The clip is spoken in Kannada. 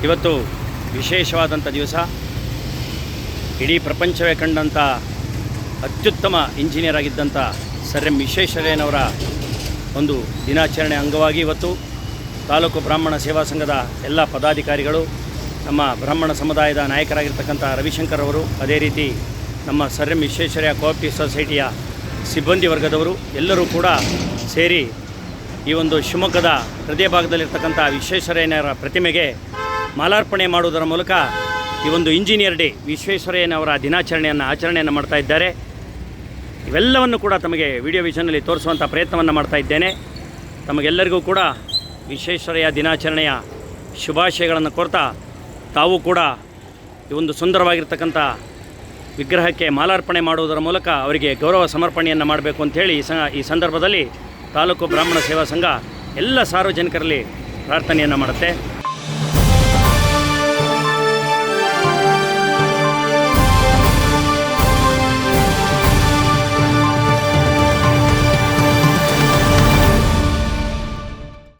ಇವತ್ತು ವಿಶೇಷವಾದಂಥ ದಿವಸ. ಇಡೀ ಪ್ರಪಂಚವೇ ಕಂಡಂಥ ಅತ್ಯುತ್ತಮ ಇಂಜಿನಿಯರ್ ಆಗಿದ್ದಂಥ ಸರ್ ಎಂ ವಿಶ್ವೇಶ್ವರಯ್ಯನವರ ಒಂದು ದಿನಾಚರಣೆ ಅಂಗವಾಗಿ ಇವತ್ತು ತಾಲೂಕು ಬ್ರಾಹ್ಮಣ ಸೇವಾ ಸಂಘದ ಎಲ್ಲ ಪದಾಧಿಕಾರಿಗಳು, ನಮ್ಮ ಬ್ರಾಹ್ಮಣ ಸಮುದಾಯದ ನಾಯಕರಾಗಿರ್ತಕ್ಕಂಥ ರವಿಶಂಕರ್ ಅವರು, ಅದೇ ರೀತಿ ನಮ್ಮ ಸರ್ ಎಂ ವಿಶ್ವೇಶ್ವರಯ್ಯ ಕೋಆಪ್ಟಿವ್ ಸೊಸೈಟಿಯ ಸಿಬ್ಬಂದಿ ವರ್ಗದವರು ಎಲ್ಲರೂ ಕೂಡ ಸೇರಿ ಈ ಒಂದು ಶಿವಮೊಗ್ಗದ ಹೃದಯ ಭಾಗದಲ್ಲಿರ್ತಕ್ಕಂಥ ವಿಶ್ವೇಶ್ವರಯ್ಯನವರ ಪ್ರತಿಮೆಗೆ ಮಾಲಾರ್ಪಣೆ ಮಾಡುವುದರ ಮೂಲಕ ಈ ಒಂದು ಇಂಜಿನಿಯರ್ ಡೇ ವಿಶ್ವೇಶ್ವರಯ್ಯನವರ ದಿನಾಚರಣೆಯನ್ನು ಆಚರಣೆಯನ್ನು ಮಾಡ್ತಾ ಇದ್ದಾರೆ. ಇವೆಲ್ಲವನ್ನು ಕೂಡ ತಮಗೆ ವಿಡಿಯೋ ವಿಷನ್ನಲ್ಲಿ ತೋರಿಸುವಂಥ ಪ್ರಯತ್ನವನ್ನು ಮಾಡ್ತಾ ಇದ್ದೇನೆ. ತಮಗೆಲ್ಲರಿಗೂ ಕೂಡ ವಿಶ್ವೇಶ್ವರಯ್ಯ ದಿನಾಚರಣೆಯ ಶುಭಾಶಯಗಳನ್ನು ಕೋರ್ತಾ ತಾವು ಕೂಡ ಈ ಒಂದು ಸುಂದರವಾಗಿರ್ತಕ್ಕಂಥ ವಿಗ್ರಹಕ್ಕೆ ಮಾಲಾರ್ಪಣೆ ಮಾಡುವುದರ ಮೂಲಕ ಅವರಿಗೆ ಗೌರವ ಸಮರ್ಪಣೆಯನ್ನು ಮಾಡಬೇಕು ಅಂಥೇಳಿ ಈ ಸಂದರ್ಭದಲ್ಲಿ ತಾಲೂಕು ಬ್ರಾಹ್ಮಣ ಸೇವಾ ಸಂಘ ಎಲ್ಲ ಸಾರ್ವಜನಿಕರಲ್ಲಿ ಪ್ರಾರ್ಥನೆಯನ್ನು ಮಾಡುತ್ತೆ.